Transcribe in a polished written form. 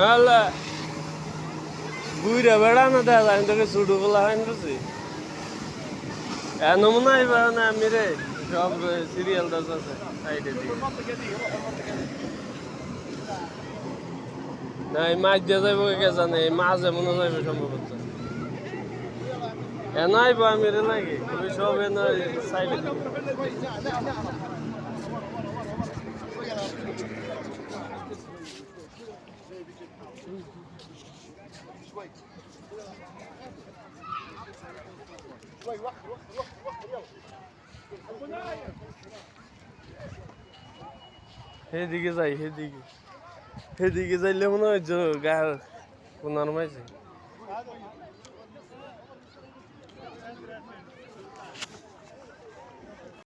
আল্লাহ বুইরা বেড়া না দেখা যায় তোকে ছুটু বলা হয় না নমুনা এবার না আমি রে সব সিরিয়াল দাস আছে সাইডে দিকে না এই মাছ দিয়ে যাইব কে জানে এই মাছ এমন যাইবে সম্ভবত আইব আমি রে লাগে ওই সব সাইডে সেদিকে যাই সেদিকে যাইলে মনে হয় গায়ের কোনার মাঝে